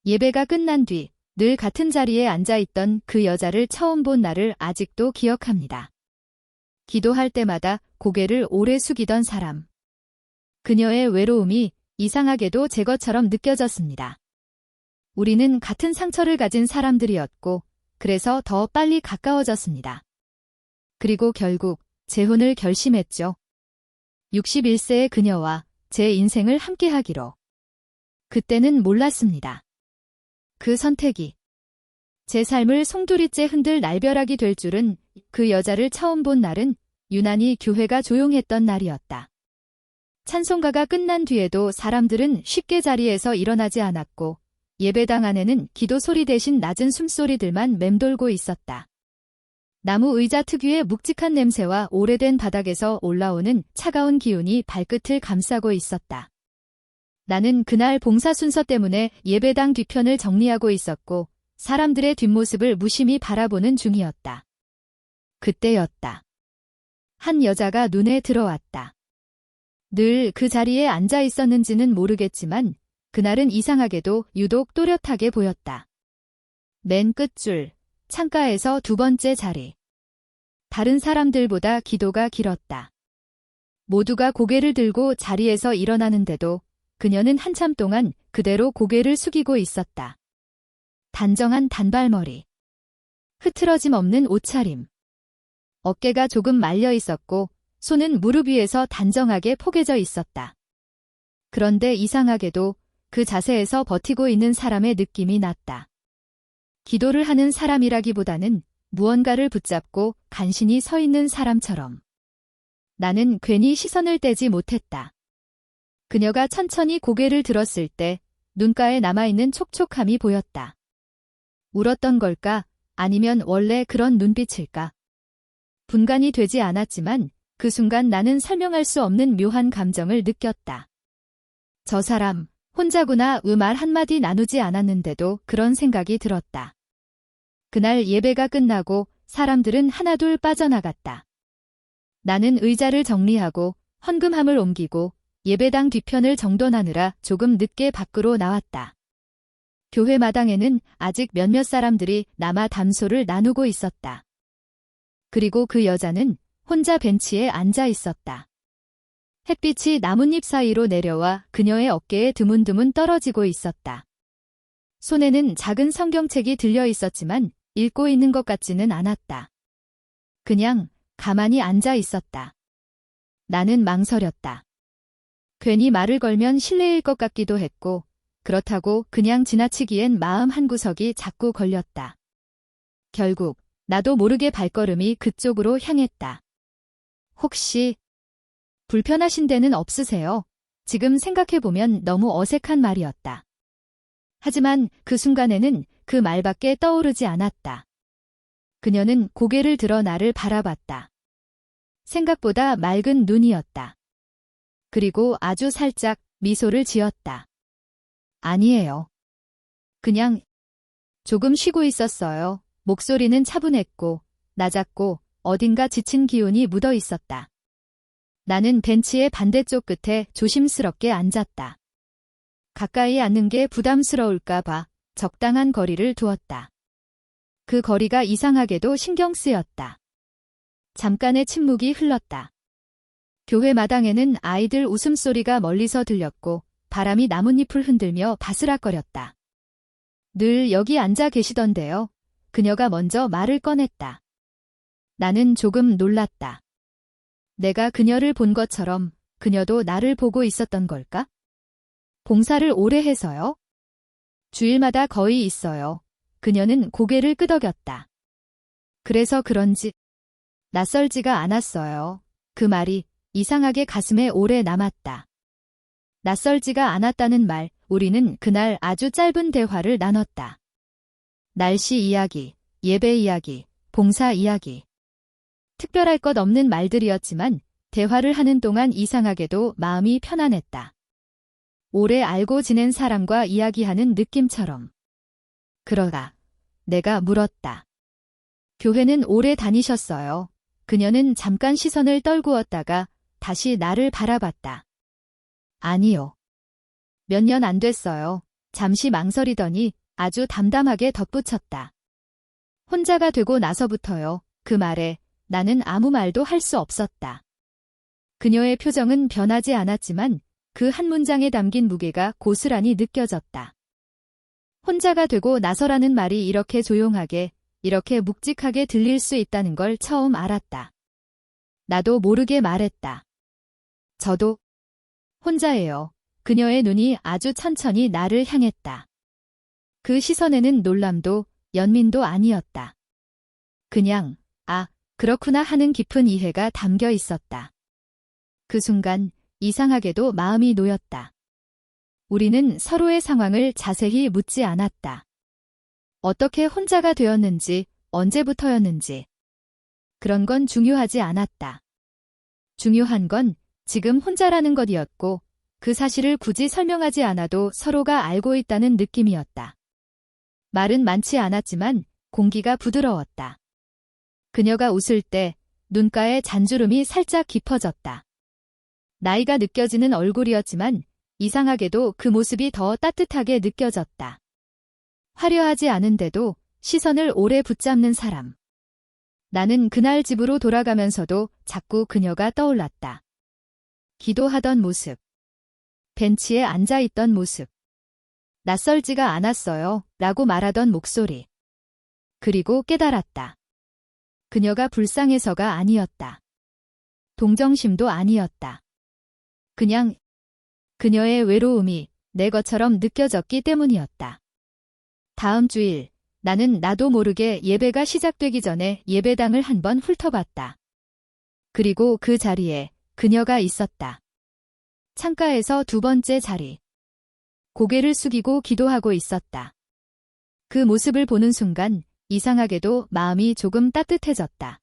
예배가 끝난 뒤 늘 같은 자리에 앉아있던 그 여자를 처음 본 날을 아직도 기억합니다. 기도할 때마다 고개를 오래 숙이던 사람. 그녀의 외로움이 이상하게도 제 것처럼 느껴졌습니다. 우리는 같은 상처를 가진 사람들이었고, 그래서 더 빨리 가까워졌습니다. 그리고 결국 재혼을 결심했죠. 61세의 그녀와 제 인생을 함께하기로. 그때는 몰랐습니다. 그 선택이 제 삶을 송두리째 흔들 날벼락이 될 줄은. 그 여자를 처음 본 날은 유난히 교회가 조용했던 날이었다. 찬송가가 끝난 뒤에도 사람들은 쉽게 자리에서 일어나지 않았고, 예배당 안에는 기도 소리 대신 낮은 숨소리들만 맴돌고 있었다. 나무 의자 특유의 묵직한 냄새와 오래된 바닥에서 올라오는 차가운 기운이 발끝을 감싸고 있었다. 나는 그날 봉사 순서 때문에 예배당 뒤편을 정리하고 있었고, 사람들의 뒷모습을 무심히 바라보는 중이었다. 그때였다. 한 여자가 눈에 들어왔다. 늘 그 자리에 앉아 있었는지는 모르겠지만, 그날은 이상하게도 유독 또렷하게 보였다. 맨 끝줄, 창가에서 두 번째 자리. 다른 사람들보다 기도가 길었다. 모두가 고개를 들고 자리에서 일어나는데도 그녀는 한참 동안 그대로 고개를 숙이고 있었다. 단정한 단발머리. 흐트러짐 없는 옷차림. 어깨가 조금 말려 있었고 손은 무릎 위에서 단정하게 포개져 있었다. 그런데 이상하게도 그 자세에서 버티고 있는 사람의 느낌이 났다. 기도를 하는 사람이라기보다는 무언가를 붙잡고 간신히 서 있는 사람처럼. 나는 괜히 시선을 떼지 못했다. 그녀가 천천히 고개를 들었을 때 눈가에 남아있는 촉촉함이 보였다. 울었던 걸까? 아니면 원래 그런 눈빛일까? 분간이 되지 않았지만 그 순간 나는 설명할 수 없는 묘한 감정을 느꼈다. 저 사람, 혼자구나. 말 한마디 나누지 않았는데도 그런 생각이 들었다. 그날 예배가 끝나고 사람들은 하나둘 빠져나갔다. 나는 의자를 정리하고 헌금함을 옮기고 예배당 뒤편을 정돈하느라 조금 늦게 밖으로 나왔다. 교회 마당에는 아직 몇몇 사람들이 남아 담소를 나누고 있었다. 그리고 그 여자는 혼자 벤치에 앉아 있었다. 햇빛이 나뭇잎 사이로 내려와 그녀의 어깨에 드문드문 떨어지고 있었다. 손에는 작은 성경책이 들려 있었지만 읽고 있는 것 같지는 않았다. 그냥 가만히 앉아 있었다. 나는 망설였다. 괜히 말을 걸면 실례일 것 같기도 했고, 그렇다고 그냥 지나치기엔 마음 한구석이 자꾸 걸렸다. 결국 나도 모르게 발걸음이 그쪽으로 향했다. 혹시 불편하신 데는 없으세요? 지금 생각해보면 너무 어색한 말이었다. 하지만 그 순간에는 그 말밖에 떠오르지 않았다. 그녀는 고개를 들어 나를 바라봤다. 생각보다 맑은 눈이었다. 그리고 아주 살짝 미소를 지었다. 아니에요. 그냥 조금 쉬고 있었어요. 목소리는 차분했고 낮았고 어딘가 지친 기운이 묻어 있었다. 나는 벤치의 반대쪽 끝에 조심스럽게 앉았다. 가까이 앉는 게 부담스러울까 봐 적당한 거리를 두었다. 그 거리가 이상하게도 신경 쓰였다. 잠깐의 침묵이 흘렀다. 교회 마당에는 아이들 웃음소리가 멀리서 들렸고 바람이 나뭇잎을 흔들며 바스락거렸다. 늘 여기 앉아 계시던데요. 그녀가 먼저 말을 꺼냈다. 나는 조금 놀랐다. 내가 그녀를 본 것처럼 그녀도 나를 보고 있었던 걸까? 봉사를 오래 해서요? 주일마다 거의 있어요. 그녀는 고개를 끄덕였다. 그래서 그런지 낯설지가 않았어요. 그 말이 이상하게 가슴에 오래 남았다. 낯설지가 않았다는 말, 우리는 그날 아주 짧은 대화를 나눴다. 날씨 이야기, 예배 이야기, 봉사 이야기. 특별할 것 없는 말들이었지만 대화를 하는 동안 이상하게도 마음이 편안했다. 오래 알고 지낸 사람과 이야기하는 느낌처럼. 그러다 내가 물었다. 교회는 오래 다니셨어요. 그녀는 잠깐 시선을 떨구었다가 다시 나를 바라봤다. 아니요. 몇 년 안 됐어요. 잠시 망설이더니 아주 담담하게 덧붙였다. 혼자가 되고 나서부터요. 그 말에 나는 아무 말도 할 수 없었다. 그녀의 표정은 변하지 않았지만 그 한 문장에 담긴 무게가 고스란히 느껴졌다. 혼자가 되고 나서라는 말이 이렇게 조용하게, 이렇게 묵직하게 들릴 수 있다는 걸 처음 알았다. 나도 모르게 말했다. 저도 혼자예요. 그녀의 눈이 아주 천천히 나를 향했다. 그 시선에는 놀람도 연민도 아니었다. 그냥 아, 그렇구나 하는 깊은 이해가 담겨 있었다. 그 순간 이상하게도 마음이 놓였다. 우리는 서로의 상황을 자세히 묻지 않았다. 어떻게 혼자가 되었는지, 언제부터였는지. 그런 건 중요하지 않았다. 중요한 건 지금 혼자라는 것이었고 그 사실을 굳이 설명하지 않아도 서로가 알고 있다는 느낌이었다. 말은 많지 않았지만 공기가 부드러웠다. 그녀가 웃을 때 눈가에 잔주름이 살짝 깊어졌다. 나이가 느껴지는 얼굴이었지만 이상하게도 그 모습이 더 따뜻하게 느껴졌다. 화려하지 않은데도 시선을 오래 붙잡는 사람. 나는 그날 집으로 돌아가면서도 자꾸 그녀가 떠올랐다. 기도하던 모습. 벤치에 앉아있던 모습. 낯설지가 않았어요. 라고 말하던 목소리. 그리고 깨달았다. 그녀가 불쌍해서가 아니었다. 동정심도 아니었다. 그냥 그녀의 외로움이 내 것처럼 느껴졌기 때문이었다. 다음 주일 나는 나도 모르게 예배가 시작되기 전에 예배당을 한번 훑어봤다. 그리고 그 자리에 그녀가 있었다. 창가에서 두 번째 자리. 고개를 숙이고 기도하고 있었다. 그 모습을 보는 순간 이상하게도 마음이 조금 따뜻해졌다.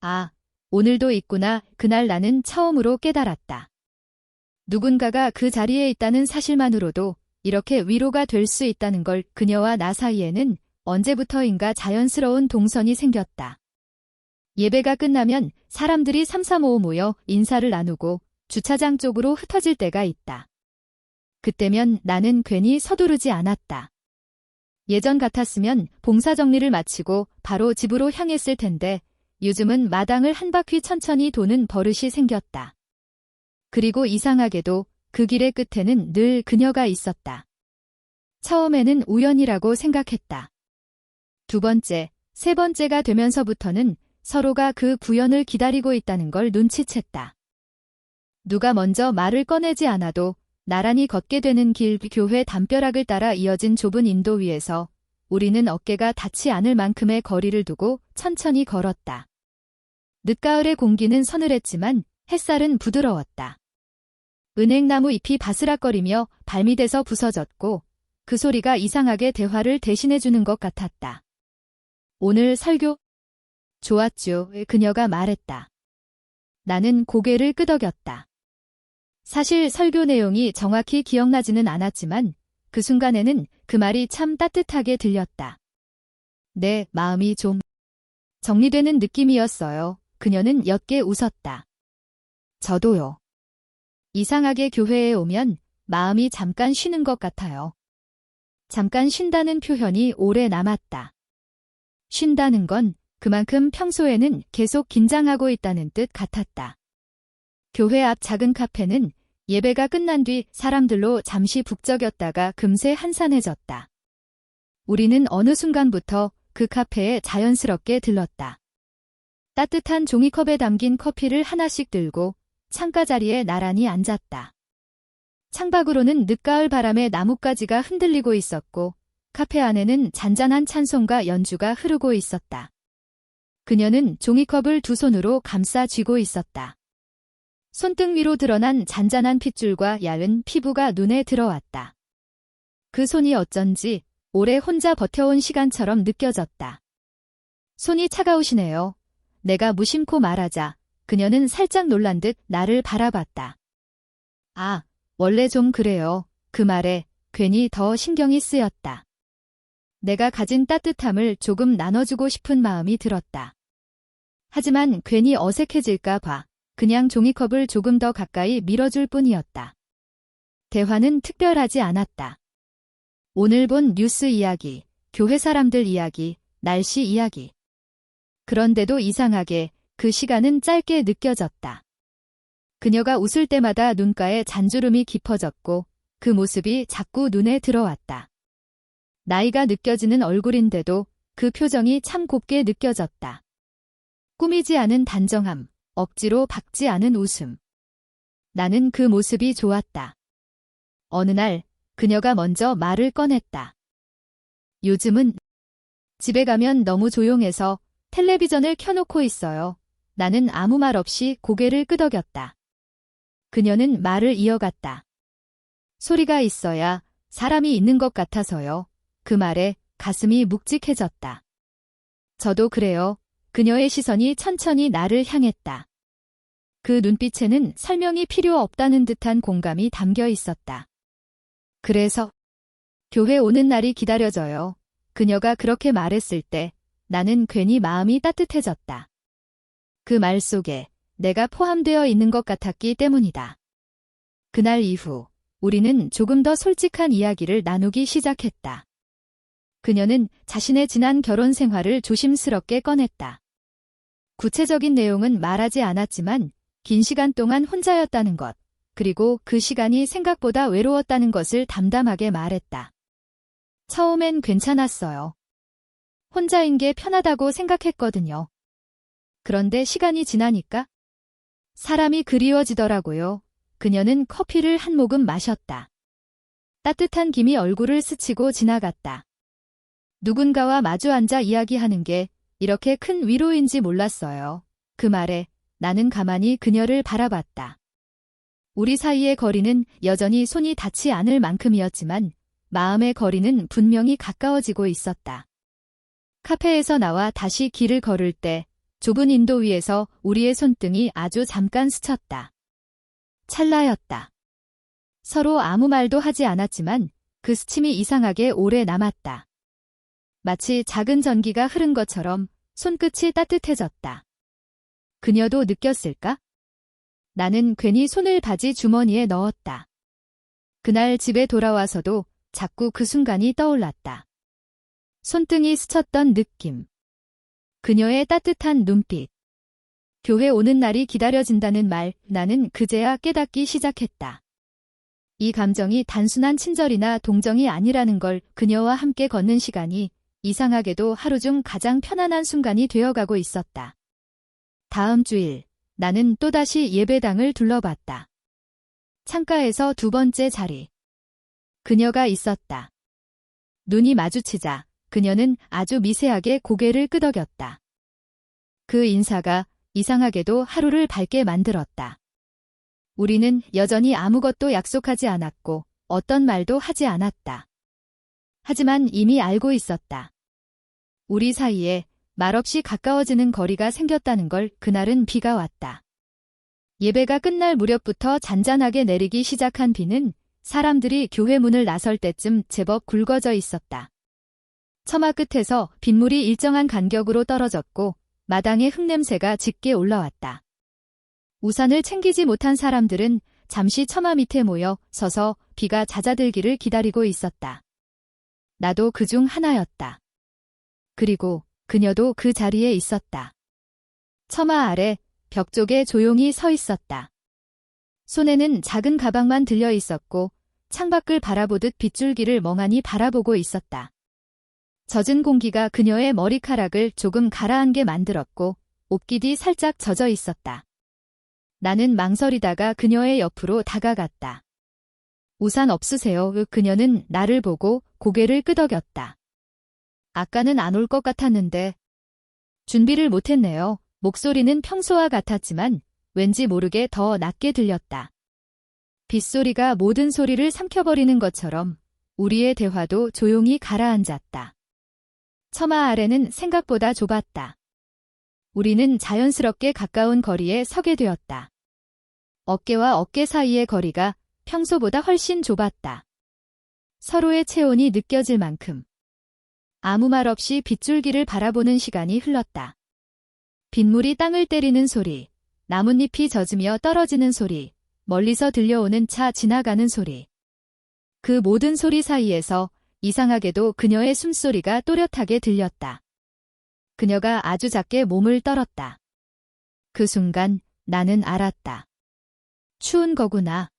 아, 오늘도 있구나. 그날 나는 처음으로 깨달았다. 누군가가 그 자리에 있다는 사실만으로도 이렇게 위로가 될 수 있다는 걸. 그녀와 나 사이에는 언제부터인가 자연스러운 동선이 생겼다. 예배가 끝나면 사람들이 삼삼오오 모여 인사를 나누고 주차장 쪽으로 흩어질 때가 있다. 그때면 나는 괜히 서두르지 않았다. 예전 같았으면 봉사 정리를 마치고 바로 집으로 향했을 텐데 요즘은 마당을 한 바퀴 천천히 도는 버릇이 생겼다. 그리고 이상하게도 그 길의 끝에는 늘 그녀가 있었다. 처음에는 우연이라고 생각했다. 두 번째, 세 번째가 되면서부터는 서로가 그 구연을 기다리고 있다는 걸 눈치챘다. 누가 먼저 말을 꺼내지 않아도 나란히 걷게 되는 길, 교회 담벼락을 따라 이어진 좁은 인도 위에서 우리는 어깨가 닿지 않을 만큼의 거리를 두고 천천히 걸었다. 늦가을의 공기는 서늘했지만 햇살은 부드러웠다. 은행나무 잎이 바스락거리며 발밑에서 부서졌고 그 소리가 이상하게 대화를 대신해주는 것 같았다. 오늘 설교? 좋았죠. 그녀가 말했다. 나는 고개를 끄덕였다. 사실 설교 내용이 정확히 기억나지는 않았지만 그 순간에는 그 말이 참 따뜻하게 들렸다. 내 마음이 좀 정리되는 느낌이었어요. 그녀는 옅게 웃었다. 저도요. 이상하게 교회에 오면 마음이 잠깐 쉬는 것 같아요. 잠깐 쉰다는 표현이 오래 남았다. 쉰다는 건 그만큼 평소에는 계속 긴장하고 있다는 뜻 같았다. 교회 앞 작은 카페는 예배가 끝난 뒤 사람들로 잠시 북적였다가 금세 한산해졌다. 우리는 어느 순간부터 그 카페에 자연스럽게 들렀다. 따뜻한 종이컵에 담긴 커피를 하나씩 들고 창가 자리에 나란히 앉았다. 창밖으로는 늦가을 바람에 나뭇가지가 흔들리고 있었고 카페 안에는 잔잔한 찬송가 연주가 흐르고 있었다. 그녀는 종이컵을 두 손으로 감싸 쥐고 있었다. 손등 위로 드러난 잔잔한 핏줄과 얇은 피부가 눈에 들어왔다. 그 손이 어쩐지 오래 혼자 버텨온 시간처럼 느껴졌다. 손이 차가우시네요. 내가 무심코 말하자 그녀는 살짝 놀란 듯 나를 바라봤다. 아, 원래 좀 그래요. 그 말에 괜히 더 신경이 쓰였다. 내가 가진 따뜻함을 조금 나눠주고 싶은 마음이 들었다. 하지만 괜히 어색해질까 봐 그냥 종이컵을 조금 더 가까이 밀어줄 뿐이었다. 대화는 특별하지 않았다. 오늘 본 뉴스 이야기, 교회 사람들 이야기, 날씨 이야기. 그런데도 이상하게 그 시간은 짧게 느껴졌다. 그녀가 웃을 때마다 눈가에 잔주름이 깊어졌고 그 모습이 자꾸 눈에 들어왔다. 나이가 느껴지는 얼굴인데도 그 표정이 참 곱게 느껴졌다. 꾸미지 않은 단정함, 억지로 박지 않은 웃음. 나는 그 모습이 좋았다. 어느 날 그녀가 먼저 말을 꺼냈다. 요즘은 집에 가면 너무 조용해서 텔레비전을 켜놓고 있어요. 나는 아무 말 없이 고개를 끄덕였다. 그녀는 말을 이어갔다. 소리가 있어야 사람이 있는 것 같아서요. 그 말에 가슴이 묵직해졌다. 저도 그래요. 그녀의 시선이 천천히 나를 향했다. 그 눈빛에는 설명이 필요 없다는 듯한 공감이 담겨 있었다. 그래서 교회 오는 날이 기다려져요. 그녀가 그렇게 말했을 때 나는 괜히 마음이 따뜻해졌다. 그 말 속에 내가 포함되어 있는 것 같았기 때문이다. 그날 이후 우리는 조금 더 솔직한 이야기를 나누기 시작했다. 그녀는 자신의 지난 결혼 생활을 조심스럽게 꺼냈다. 구체적인 내용은 말하지 않았지만 긴 시간 동안 혼자였다는 것, 그리고 그 시간이 생각보다 외로웠다는 것을 담담하게 말했다. 처음엔 괜찮았어요. 혼자인 게 편하다고 생각했거든요. 그런데 시간이 지나니까 사람이 그리워지더라고요. 그녀는 커피를 한 모금 마셨다. 따뜻한 김이 얼굴을 스치고 지나갔다. 누군가와 마주 앉아 이야기하는 게 이렇게 큰 위로인지 몰랐어요. 그 말에 나는 가만히 그녀를 바라봤다. 우리 사이의 거리는 여전히 손이 닿지 않을 만큼이었지만 마음의 거리는 분명히 가까워지고 있었다. 카페에서 나와 다시 길을 걸을 때 좁은 인도 위에서 우리의 손등이 아주 잠깐 스쳤다. 찰나였다. 서로 아무 말도 하지 않았지만 그 스침이 이상하게 오래 남았다. 마치 작은 전기가 흐른 것처럼 손끝이 따뜻해졌다. 그녀도 느꼈을까? 나는 괜히 손을 바지 주머니에 넣었다. 그날 집에 돌아와서도 자꾸 그 순간이 떠올랐다. 손등이 스쳤던 느낌. 그녀의 따뜻한 눈빛. 교회 오는 날이 기다려진다는 말, 나는 그제야 깨닫기 시작했다. 이 감정이 단순한 친절이나 동정이 아니라는 걸 그녀와 함께 걷는 시간이 이상하게도 하루 중 가장 편안한 순간이 되어가고 있었다. 다음 주일, 나는 또다시 예배당을 둘러봤다. 창가에서 두 번째 자리. 그녀가 있었다. 눈이 마주치자 그녀는 아주 미세하게 고개를 끄덕였다. 그 인사가 이상하게도 하루를 밝게 만들었다. 우리는 여전히 아무것도 약속하지 않았고 어떤 말도 하지 않았다. 하지만 이미 알고 있었다. 우리 사이에 말없이 가까워지는 거리가 생겼다는 걸 그날은 비가 왔다. 예배가 끝날 무렵부터 잔잔하게 내리기 시작한 비는 사람들이 교회 문을 나설 때쯤 제법 굵어져 있었다. 처마 끝에서 빗물이 일정한 간격으로 떨어졌고 마당에 흙냄새가 짙게 올라왔다. 우산을 챙기지 못한 사람들은 잠시 처마 밑에 모여 서서 비가 잦아들기를 기다리고 있었다. 나도 그중 하나였다. 그리고 그녀도 그 자리에 있었다. 처마 아래 벽 쪽에 조용히 서 있었다. 손에는 작은 가방만 들려 있었고 창밖을 바라보듯 빗줄기를 멍하니 바라보고 있었다. 젖은 공기가 그녀의 머리카락을 조금 가라앉게 만들었고 옷깃이 살짝 젖어 있었다. 나는 망설이다가 그녀의 옆으로 다가갔다. 우산 없으세요? 그녀는 나를 보고 고개를 끄덕였다. 아까는 안 올 것 같았는데. 준비를 못했네요. 목소리는 평소와 같았지만 왠지 모르게 더 낮게 들렸다. 빗소리가 모든 소리를 삼켜버리는 것처럼 우리의 대화도 조용히 가라앉았다. 처마 아래는 생각보다 좁았다. 우리는 자연스럽게 가까운 거리에 서게 되었다. 어깨와 어깨 사이의 거리가 평소보다 훨씬 좁았다. 서로의 체온이 느껴질 만큼. 아무 말 없이 빗줄기를 바라보는 시간이 흘렀다. 빗물이 땅을 때리는 소리, 나뭇잎이 젖으며 떨어지는 소리, 멀리서 들려오는 차 지나가는 소리. 그 모든 소리 사이에서 이상하게도 그녀의 숨소리가 또렷하게 들렸다. 그녀가 아주 작게 몸을 떨었다. 그 순간 나는 알았다. 추운 거구나.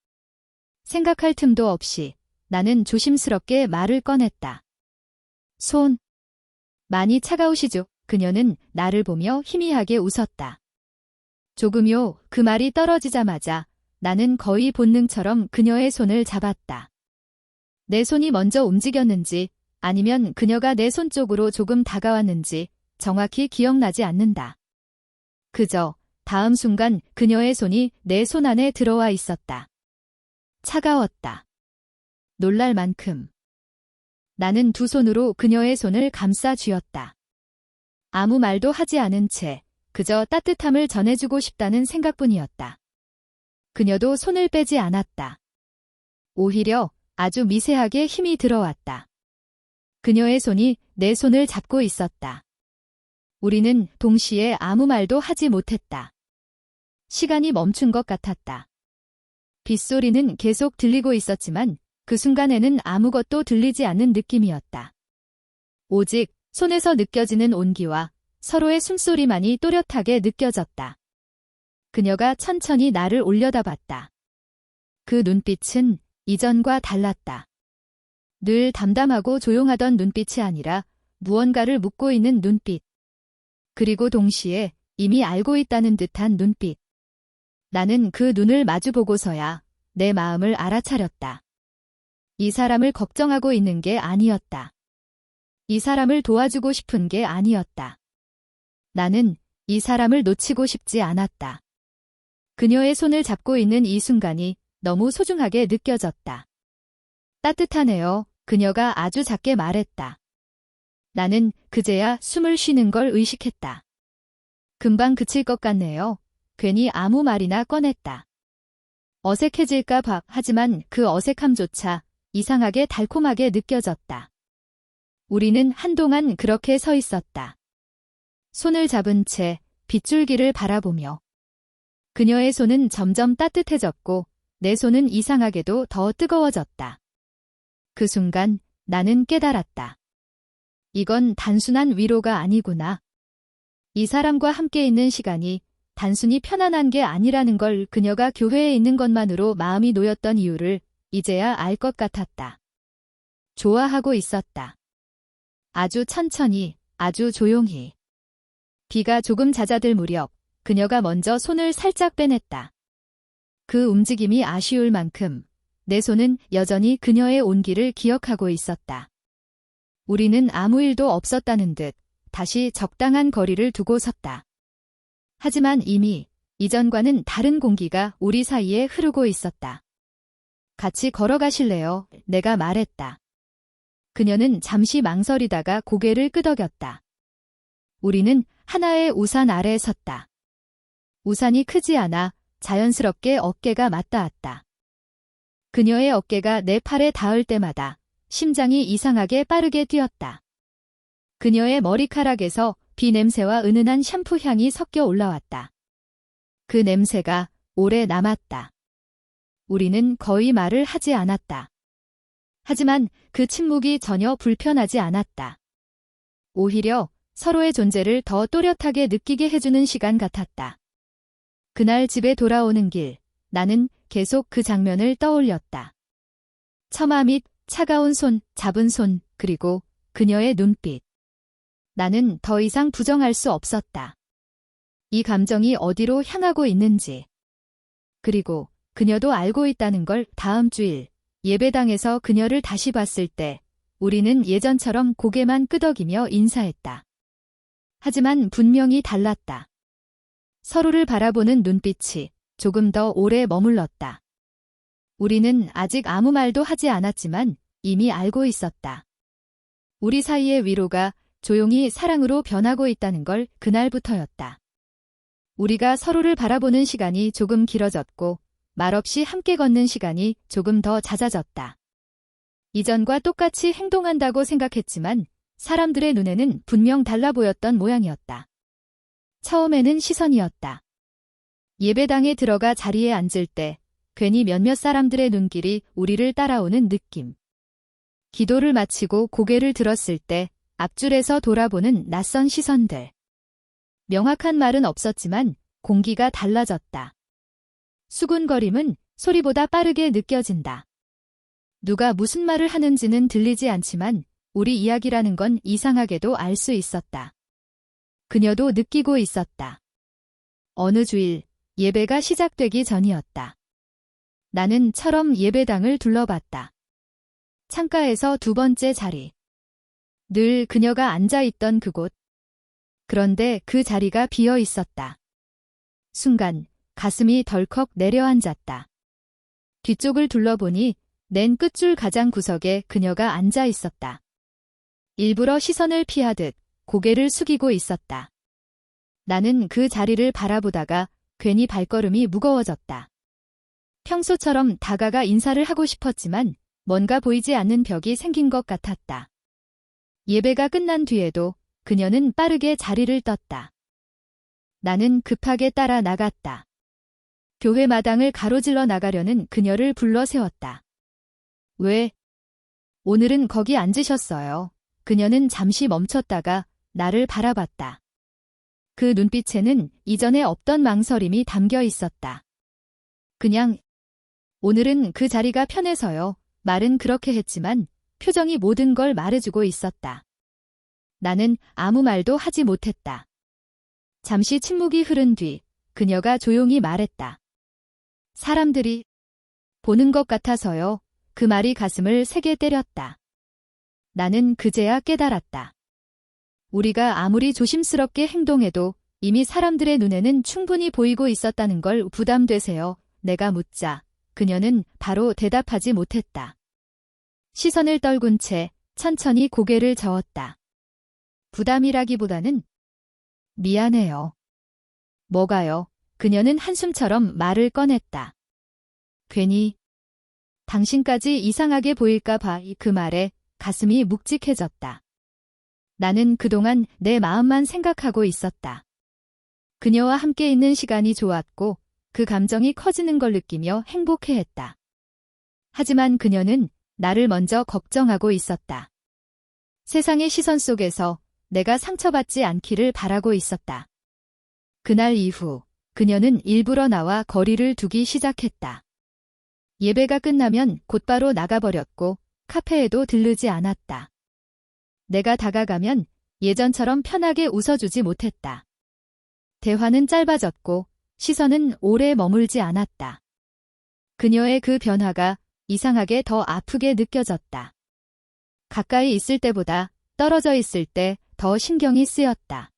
생각할 틈도 없이 나는 조심스럽게 말을 꺼냈다. 손. 많이 차가우시죠? 그녀는 나를 보며 희미하게 웃었다. 조금요. 그 말이 떨어지자마자 나는 거의 본능처럼 그녀의 손을 잡았다. 내 손이 먼저 움직였는지 아니면 그녀가 내 손 쪽으로 조금 다가왔는지 정확히 기억나지 않는다. 그저 다음 순간 그녀의 손이 내 손 안에 들어와 있었다. 차가웠다. 놀랄 만큼. 나는 두 손으로 그녀의 손을 감싸 쥐었다. 아무 말도 하지 않은 채 그저 따뜻함을 전해주고 싶다는 생각뿐이었다. 그녀도 손을 빼지 않았다. 오히려 아주 미세하게 힘이 들어왔다. 그녀의 손이 내 손을 잡고 있었다. 우리는 동시에 아무 말도 하지 못했다. 시간이 멈춘 것 같았다. 빗소리는 계속 들리고 있었지만 그 순간에는 아무것도 들리지 않는 느낌이었다. 오직 손에서 느껴지는 온기와 서로의 숨소리만이 또렷하게 느껴졌다. 그녀가 천천히 나를 올려다봤다. 그 눈빛은 이전과 달랐다. 늘 담담하고 조용하던 눈빛이 아니라 무언가를 묻고 있는 눈빛. 그리고 동시에 이미 알고 있다는 듯한 눈빛. 나는 그 눈을 마주보고서야 내 마음을 알아차렸다. 이 사람을 걱정하고 있는 게 아니었다. 이 사람을 도와주고 싶은 게 아니었다. 나는 이 사람을 놓치고 싶지 않았다. 그녀의 손을 잡고 있는 이 순간이 너무 소중하게 느껴졌다. 따뜻하네요. 그녀가 아주 작게 말했다. 나는 그제야 숨을 쉬는 걸 의식했다. 금방 그칠 것 같네요. 괜히 아무 말이나 꺼냈다. 어색해질까 봐. 하지만 그 어색함조차 이상하게 달콤하게 느껴졌다. 우리는 한동안 그렇게 서 있었다. 손을 잡은 채 빗줄기를 바라보며. 그녀의 손은 점점 따뜻해졌고 내 손은 이상하게도 더 뜨거워졌다. 그 순간 나는 깨달았다. 이건 단순한 위로가 아니구나. 이 사람과 함께 있는 시간이 단순히 편안한 게 아니라는 걸 그녀가 교회에 있는 것만으로 마음이 놓였던 이유를 이제야 알 것 같았다. 좋아하고 있었다. 아주 천천히, 아주 조용히. 비가 조금 잦아들 무렵 그녀가 먼저 손을 살짝 빼냈다. 그 움직임이 아쉬울 만큼 내 손은 여전히 그녀의 온기를 기억하고 있었다. 우리는 아무 일도 없었다는 듯 다시 적당한 거리를 두고 섰다. 하지만 이미 이전과는 다른 공기가 우리 사이에 흐르고 있었다. 같이 걸어가실래요? 내가 말했다. 그녀는 잠시 망설이다가 고개를 끄덕였다. 우리는 하나의 우산 아래 섰다. 우산이 크지 않아 자연스럽게 어깨가 맞닿았다. 그녀의 어깨가 내 팔에 닿을 때마다 심장이 이상하게 빠르게 뛰었다. 그녀의 머리카락에서 비 냄새와 은은한 샴푸 향이 섞여 올라왔다. 그 냄새가 오래 남았다. 우리는 거의 말을 하지 않았다. 하지만 그 침묵이 전혀 불편하지 않았다. 오히려 서로의 존재를 더 또렷하게 느끼게 해주는 시간 같았다. 그날 집에 돌아오는 길, 나는 계속 그 장면을 떠올렸다. 처마 및 차가운 손, 잡은 손, 그리고 그녀의 눈빛. 나는 더 이상 부정할 수 없었다. 이 감정이 어디로 향하고 있는지. 그리고 그녀도 알고 있다는 걸. 다음 주일 예배당에서 그녀를 다시 봤을 때 우리는 예전처럼 고개만 끄덕이며 인사했다. 하지만 분명히 달랐다. 서로를 바라보는 눈빛이 조금 더 오래 머물렀다. 우리는 아직 아무 말도 하지 않았지만 이미 알고 있었다. 우리 사이의 위로가 조용히 사랑으로 변하고 있다는 걸. 그날부터였다. 우리가 서로를 바라보는 시간이 조금 길어졌고 말없이 함께 걷는 시간이 조금 더 잦아졌다. 이전과 똑같이 행동한다고 생각했지만 사람들의 눈에는 분명 달라 보였던 모양이었다. 처음에는 시선이었다. 예배당에 들어가 자리에 앉을 때 괜히 몇몇 사람들의 눈길이 우리를 따라오는 느낌. 기도를 마치고 고개를 들었을 때 앞줄에서 돌아보는 낯선 시선들. 명확한 말은 없었지만 공기가 달라졌다. 수군거림은 소리보다 빠르게 느껴진다. 누가 무슨 말을 하는지는 들리지 않지만 우리 이야기라는 건 이상하게도 알 수 있었다. 그녀도 느끼고 있었다. 어느 주일 예배가 시작되기 전이었다. 나는 처럼 예배당을 둘러봤다. 창가에서 두 번째 자리. 늘 그녀가 앉아있던 그곳. 그런데 그 자리가 비어 있었다. 순간 가슴이 덜컥 내려앉았다. 뒤쪽을 둘러보니 맨 끝줄 가장 구석에 그녀가 앉아 있었다. 일부러 시선을 피하듯 고개를 숙이고 있었다. 나는 그 자리를 바라보다가 괜히 발걸음이 무거워졌다. 평소처럼 다가가 인사를 하고 싶었지만 뭔가 보이지 않는 벽이 생긴 것 같았다. 예배가 끝난 뒤에도 그녀는 빠르게 자리를 떴다. 나는 급하게 따라 나갔다. 교회 마당을 가로질러 나가려는 그녀를 불러 세웠다. 왜? 오늘은 거기 앉으셨어요. 그녀는 잠시 멈췄다가 나를 바라봤다. 그 눈빛에는 이전에 없던 망설임이 담겨 있었다. 그냥 오늘은 그 자리가 편해서요. 말은 그렇게 했지만 표정이 모든 걸 말해주고 있었다. 나는 아무 말도 하지 못했다. 잠시 침묵이 흐른 뒤 그녀가 조용히 말했다. 사람들이 보는 것 같아서요. 그 말이 가슴을 세게 때렸다. 나는 그제야 깨달았다. 우리가 아무리 조심스럽게 행동해도 이미 사람들의 눈에는 충분히 보이고 있었다는 걸 부담되세요. 내가 묻자 그녀는 바로 대답하지 못했다. 시선을 떨군 채 천천히 고개를 저었다. 부담이라기보다는 미안해요. 뭐가요? 그녀는 한숨처럼 말을 꺼냈다. 괜히 당신까지 이상하게 보일까 봐. 그 말에 가슴이 묵직해졌다. 나는 그동안 내 마음만 생각하고 있었다. 그녀와 함께 있는 시간이 좋았고 그 감정이 커지는 걸 느끼며 행복해했다. 하지만 그녀는 나를 먼저 걱정하고 있었다. 세상의 시선 속에서 내가 상처받지 않기를 바라고 있었다. 그날 이후 그녀는 일부러 나와 거리를 두기 시작했다. 예배가 끝나면 곧바로 나가버렸고 카페에도 들르지 않았다. 내가 다가가면 예전처럼 편하게 웃어주지 못했다. 대화는 짧아졌고 시선은 오래 머물지 않았다. 그녀의 그 변화가 이상하게 더 아프게 느껴졌다. 가까이 있을 때보다 떨어져 있을 때 더 신경이 쓰였다.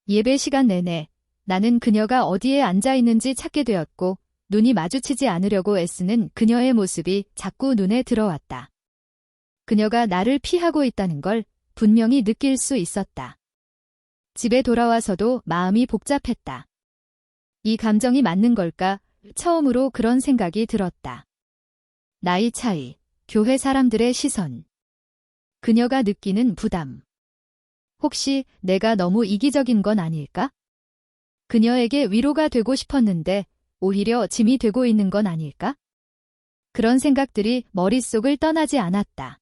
예배 시간 내내 나는 그녀가 어디에 앉아 있는지 찾게 되었고 눈이 마주치지 않으려고 애쓰는 그녀의 모습이 자꾸 눈에 들어왔다. 그녀가 나를 피하고 있다는 걸 분명히 느낄 수 있었다. 집에 돌아와서도 마음이 복잡했다. 이 감정이 맞는 걸까? 처음으로 그런 생각이 들었다. 나이 차이, 교회 사람들의 시선, 그녀가 느끼는 부담. 혹시 내가 너무 이기적인 건 아닐까? 그녀에게 위로가 되고 싶었는데 오히려 짐이 되고 있는 건 아닐까? 그런 생각들이 머릿속을 떠나지 않았다.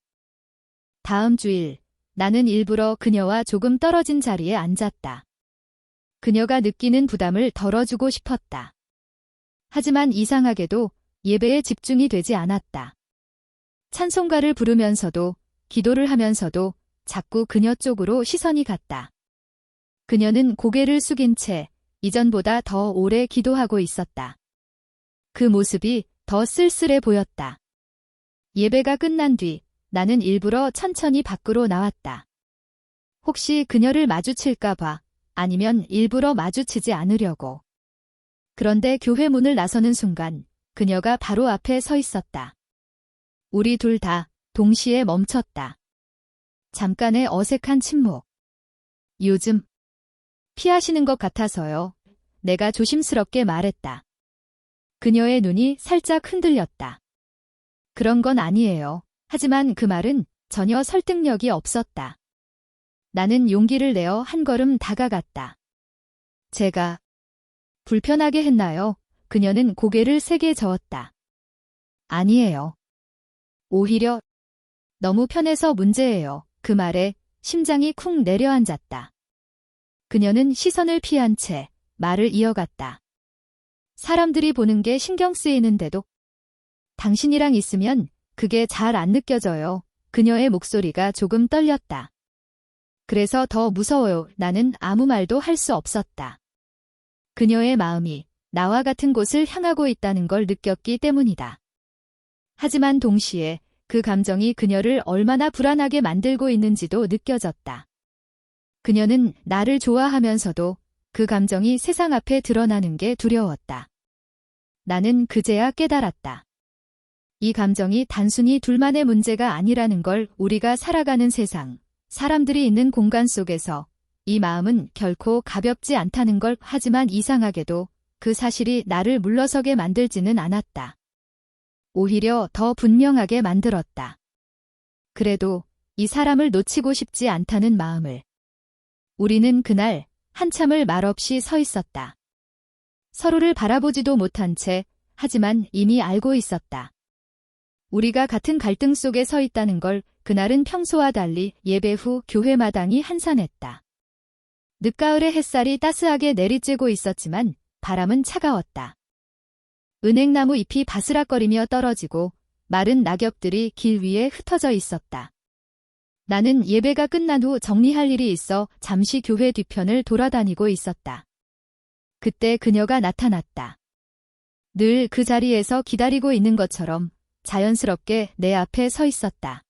다음 주일 나는 일부러 그녀와 조금 떨어진 자리에 앉았다. 그녀가 느끼는 부담을 덜어주고 싶었다. 하지만 이상하게도 예배에 집중이 되지 않았다. 찬송가를 부르면서도 기도를 하면서도 자꾸 그녀 쪽으로 시선이 갔다. 그녀는 고개를 숙인 채 이전보다 더 오래 기도하고 있었다. 그 모습이 더 쓸쓸해 보였다. 예배가 끝난 뒤 나는 일부러 천천히 밖으로 나왔다. 혹시 그녀를 마주칠까 봐, 아니면 일부러 마주치지 않으려고. 그런데 교회 문을 나서는 순간 그녀가 바로 앞에 서 있었다. 우리 둘 다 동시에 멈췄다. 잠깐의 어색한 침묵. 요즘 피하시는 것 같아서요. 내가 조심스럽게 말했다. 그녀의 눈이 살짝 흔들렸다. 그런 건 아니에요. 하지만 그 말은 전혀 설득력이 없었다. 나는 용기를 내어 한 걸음 다가갔다. 제가 불편하게 했나요? 그녀는 고개를 세게 저었다. 아니에요. 오히려 너무 편해서 문제예요. 그 말에 심장이 쿵 내려앉았다. 그녀는 시선을 피한 채 말을 이어갔다. 사람들이 보는 게 신경 쓰이는데도 당신이랑 있으면 그게 잘 안 느껴져요. 그녀의 목소리가 조금 떨렸다. 그래서 더 무서워요. 나는 아무 말도 할 수 없었다. 그녀의 마음이 나와 같은 곳을 향하고 있다는 걸 느꼈기 때문이다. 하지만 동시에 그 감정이 그녀를 얼마나 불안하게 만들고 있는지도 느껴졌다. 그녀는 나를 좋아하면서도 그 감정이 세상 앞에 드러나는 게 두려웠다. 나는 그제야 깨달았다. 이 감정이 단순히 둘만의 문제가 아니라는 걸. 우리가 살아가는 세상, 사람들이 있는 공간 속에서 이 마음은 결코 가볍지 않다는 걸. 하지만 이상하게도 그 사실이 나를 물러서게 만들지는 않았다. 오히려 더 분명하게 만들었다. 그래도 이 사람을 놓치고 싶지 않다는 마음을. 우리는 그날 한참을 말없이 서 있었다. 서로를 바라보지도 못한 채, 하지만 이미 알고 있었다. 우리가 같은 갈등 속에 서 있다는 걸. 그날은 평소와 달리 예배 후 교회 마당이 한산했다. 늦가을의 햇살이 따스하게 내리쬐고 있었지만 바람은 차가웠다. 은행나무 잎이 바스락거리며 떨어지고 마른 낙엽들이 길 위에 흩어져 있었다. 나는 예배가 끝난 후 정리할 일이 있어 잠시 교회 뒤편을 돌아다니고 있었다. 그때 그녀가 나타났다. 늘 그 자리에서 기다리고 있는 것처럼 자연스럽게 내 앞에 서 있었다.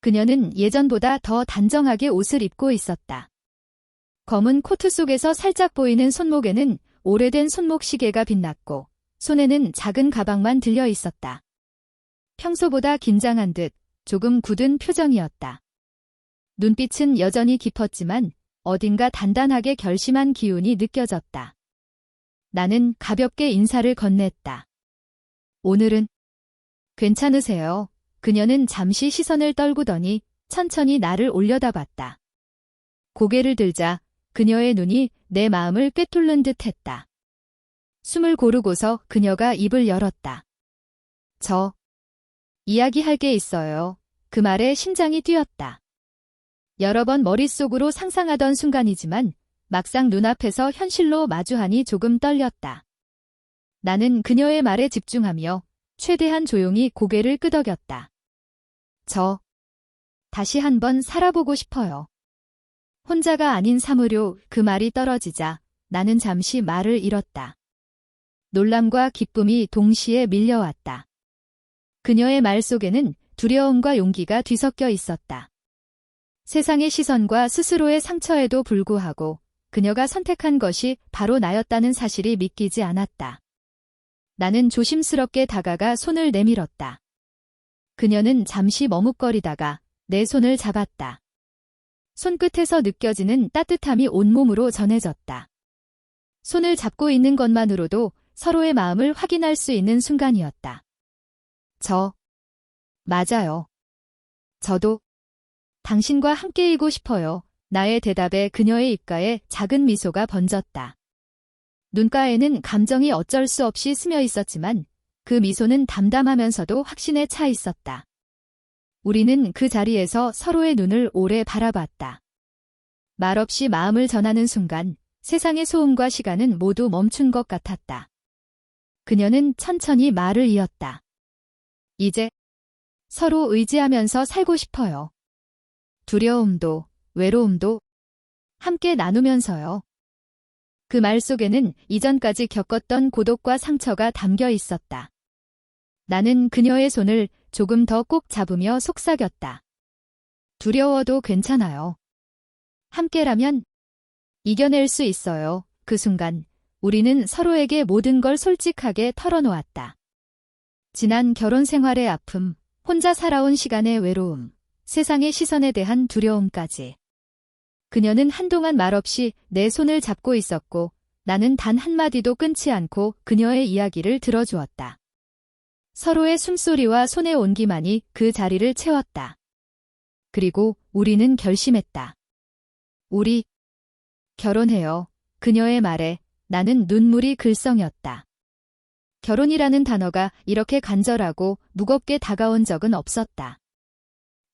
그녀는 예전보다 더 단정하게 옷을 입고 있었다. 검은 코트 속에서 살짝 보이는 손목에는 오래된 손목 시계가 빛났고 손에는 작은 가방만 들려 있었다. 평소보다 긴장한 듯 조금 굳은 표정이었다. 눈빛은 여전히 깊었지만 어딘가 단단하게 결심한 기운이 느껴졌다. 나는 가볍게 인사를 건넸다. 오늘은 괜찮으세요? 그녀는 잠시 시선을 떨구더니 천천히 나를 올려다봤다. 고개를 들자 그녀의 눈이 내 마음을 꿰뚫는 듯 했다. 숨을 고르고서 그녀가 입을 열었다. 이야기할 게 있어요. 그 말에 심장이 뛰었다. 여러 번 머릿속으로 상상하던 순간이지만 막상 눈앞에서 현실로 마주하니 조금 떨렸다. 나는 그녀의 말에 집중하며 최대한 조용히 고개를 끄덕였다. 다시 한번 살아보고 싶어요. 혼자가 아닌 사무료. 그 말이 떨어지자 나는 잠시 말을 잃었다. 놀람과 기쁨이 동시에 밀려왔다. 그녀의 말 속에는 두려움과 용기가 뒤섞여 있었다. 세상의 시선과 스스로의 상처에도 불구하고 그녀가 선택한 것이 바로 나였다는 사실이 믿기지 않았다. 나는 조심스럽게 다가가 손을 내밀었다. 그녀는 잠시 머뭇거리다가 내 손을 잡았다. 손끝에서 느껴지는 따뜻함이 온몸으로 전해졌다. 손을 잡고 있는 것만으로도 서로의 마음을 확인할 수 있는 순간이었다. 맞아요. 저도 당신과 함께이고 싶어요. 나의 대답에 그녀의 입가에 작은 미소가 번졌다. 눈가에는 감정이 어쩔 수 없이 스며 있었지만 그 미소는 담담하면서도 확신에 차 있었다. 우리는 그 자리에서 서로의 눈을 오래 바라봤다. 말없이 마음을 전하는 순간 세상의 소음과 시간은 모두 멈춘 것 같았다. 그녀는 천천히 말을 이었다. 이제 서로 의지하면서 살고 싶어요. 두려움도 외로움도 함께 나누면서요. 그 말 속에는 이전까지 겪었던 고독과 상처가 담겨 있었다. 나는 그녀의 손을 조금 더 꼭 잡으며 속삭였다. 두려워도 괜찮아요. 함께라면 이겨낼 수 있어요. 그 순간 우리는 서로에게 모든 걸 솔직하게 털어놓았다. 지난 결혼 생활의 아픔, 혼자 살아온 시간의 외로움, 세상의 시선에 대한 두려움까지. 그녀는 한동안 말없이 내 손을 잡고 있었고 나는 단 한마디도 끊지 않고 그녀의 이야기를 들어주었다. 서로의 숨소리와 손의 온기만이 그 자리를 채웠다. 그리고 우리는 결심했다. 우리 결혼해요. 그녀의 말에 나는 눈물이 글썽였다. 결혼이라는 단어가 이렇게 간절하고 무겁게 다가온 적은 없었다.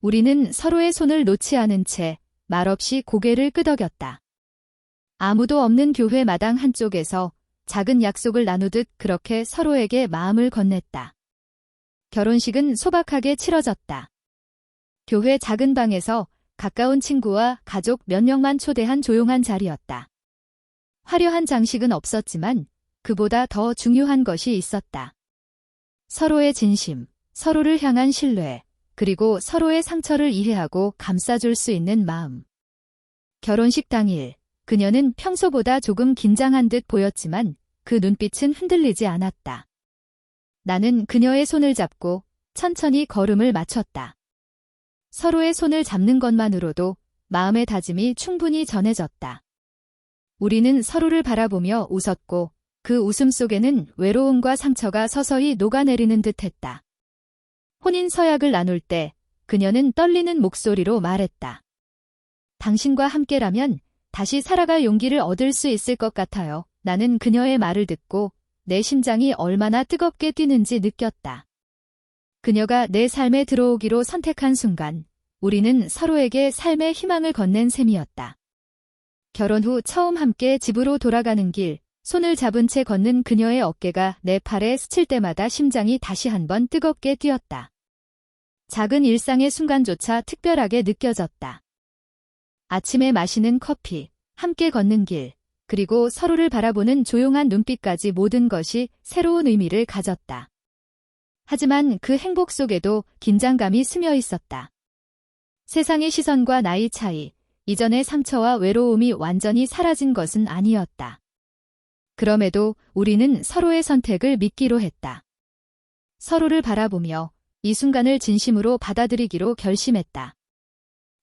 우리는 서로의 손을 놓지 않은 채 말없이 고개를 끄덕였다. 아무도 없는 교회 마당 한쪽에서 작은 약속을 나누듯 그렇게 서로에게 마음을 건넸다. 결혼식은 소박하게 치러졌다. 교회 작은 방에서 가까운 친구와 가족 몇 명만 초대한 조용한 자리였다. 화려한 장식은 없었지만 그보다 더 중요한 것이 있었다. 서로의 진심, 서로를 향한 신뢰, 그리고 서로의 상처를 이해하고 감싸줄 수 있는 마음. 결혼식 당일, 그녀는 평소보다 조금 긴장한 듯 보였지만 그 눈빛은 흔들리지 않았다. 나는 그녀의 손을 잡고 천천히 걸음을 맞췄다. 서로의 손을 잡는 것만으로도 마음의 다짐이 충분히 전해졌다. 우리는 서로를 바라보며 웃었고 그 웃음 속에는 외로움과 상처가 서서히 녹아내리는 듯했다. 혼인 서약을 나눌 때 그녀는 떨리는 목소리로 말했다. 당신과 함께라면 다시 살아갈 용기를 얻을 수 있을 것 같아요. 나는 그녀의 말을 듣고 내 심장이 얼마나 뜨겁게 뛰는지 느꼈다. 그녀가 내 삶에 들어오기로 선택한 순간 우리는 서로에게 삶의 희망을 건넨 셈이었다. 결혼 후 처음 함께 집으로 돌아가는 길, 손을 잡은 채 걷는 그녀의 어깨가 내 팔에 스칠 때마다 심장이 다시 한번 뜨겁게 뛰었다. 작은 일상의 순간조차 특별하게 느껴졌다. 아침에 마시는 커피, 함께 걷는 길, 그리고 서로를 바라보는 조용한 눈빛까지 모든 것이 새로운 의미를 가졌다. 하지만 그 행복 속에도 긴장감이 스며 있었다. 세상의 시선과 나이 차이, 이전의 상처와 외로움이 완전히 사라진 것은 아니었다. 그럼에도 우리는 서로의 선택을 믿기로 했다. 서로를 바라보며 이 순간을 진심으로 받아들이기로 결심했다.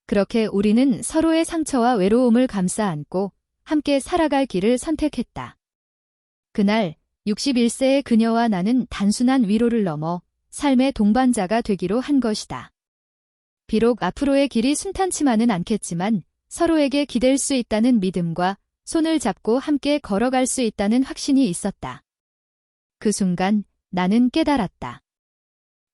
그렇게 우리는 서로의 상처와 외로움을 감싸 안고 함께 살아갈 길을 선택했다. 그날 61세의 그녀와 나는 단순한 위로를 넘어 삶의 동반자가 되기로 한 것이다. 비록 앞으로의 길이 순탄치만은 않겠지만 서로에게 기댈 수 있다는 믿음과 손을 잡고 함께 걸어갈 수 있다는 확신이 있었다. 그 순간 나는 깨달았다.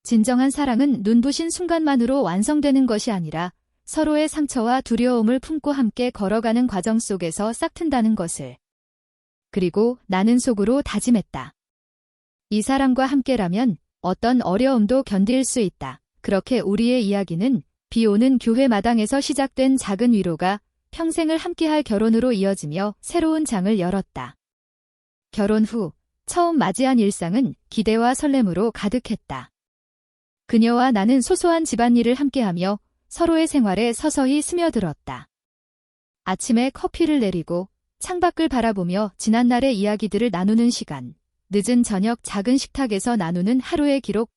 진정한 사랑은 눈부신 순간만으로 완성되는 것이 아니라 서로의 상처와 두려움을 품고 함께 걸어가는 과정 속에서 싹튼다는 것을. 그리고 나는 속으로 다짐했다. 이 사람과 함께라면 어떤 어려움도 견딜 수 있다. 그렇게 우리의 이야기는 비 오는 교회 마당에서 시작된 작은 위로가 평생을 함께할 결혼으로 이어지며 새로운 장을 열었다. 결혼 후 처음 맞이한 일상은 기대와 설렘으로 가득했다. 그녀와 나는 소소한 집안일을 함께하며 서로의 생활에 서서히 스며들었다. 아침에 커피를 내리고 창밖을 바라보며 지난날의 이야기들을 나누는 시간, 늦은 저녁 작은 식탁에서 나누는 하루의 기록,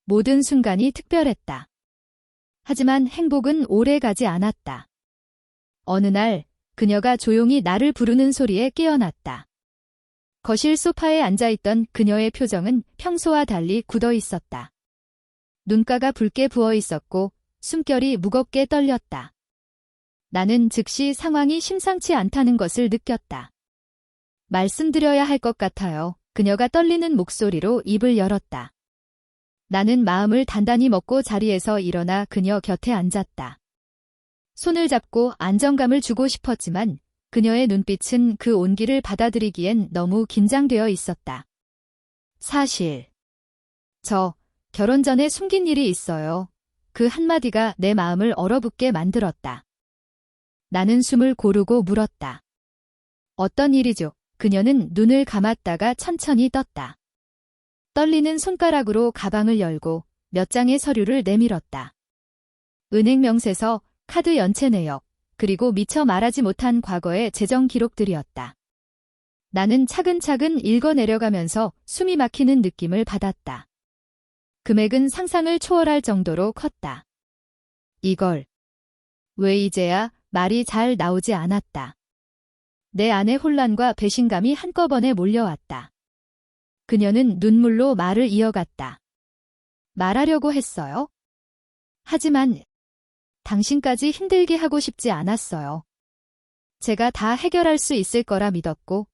모든 순간이 특별했다. 하지만 행복은 오래 가지 않았다. 어느 날 그녀가 조용히 나를 부르는 소리에 깨어났다. 거실 소파에 앉아있던 그녀의 표정은 평소와 달리 굳어 있었다. 눈가가 붉게 부어 있었고 숨결이 무겁게 떨렸다. 나는 즉시 상황이 심상치 않다는 것을 느꼈다. 말씀드려야 할 것 같아요. 그녀가 떨리는 목소리로 입을 열었다. 나는 마음을 단단히 먹고 자리에서 일어나 그녀 곁에 앉았다. 손을 잡고 안정감을 주고 싶었지만 그녀의 눈빛은 그 온기를 받아들이기엔 너무 긴장되어 있었다. 사실, 결혼 전에 숨긴 일이 있어요. 그 한마디가 내 마음을 얼어붙게 만들었다. 나는 숨을 고르고 물었다. 어떤 일이죠? 그녀는 눈을 감았다가 천천히 떴다. 떨리는 손가락으로 가방을 열고 몇 장의 서류를 내밀었다. 은행 명세서, 카드 연체 내역, 그리고 미처 말하지 못한 과거의 재정 기록들이었다. 나는 차근차근 읽어 내려가면서 숨이 막히는 느낌을 받았다. 금액은 상상을 초월할 정도로 컸다. 이걸 왜 이제야 말이 잘 나오지 않았다. 내 안의 혼란과 배신감이 한꺼번에 몰려왔다. 그녀는 눈물로 말을 이어갔다. 말하려고 했어요. 하지만 당신까지 힘들게 하고 싶지 않았어요. 제가 다 해결할 수 있을 거라 믿었고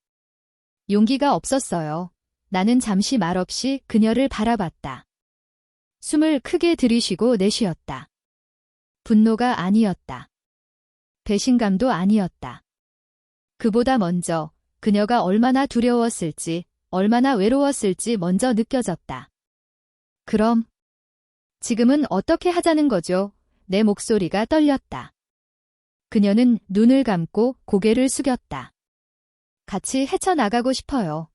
용기가 없었어요. 나는 잠시 말없이 그녀를 바라봤다. 숨을 크게 들이쉬고 내쉬었다. 분노가 아니었다. 배신감도 아니었다. 그보다 먼저 그녀가 얼마나 두려웠을지, 얼마나 외로웠을지 먼저 느껴졌다. 그럼 지금은 어떻게 하자는 거죠? 내 목소리가 떨렸다. 그녀는 눈을 감고 고개를 숙였다. 같이 헤쳐나가고 싶어요.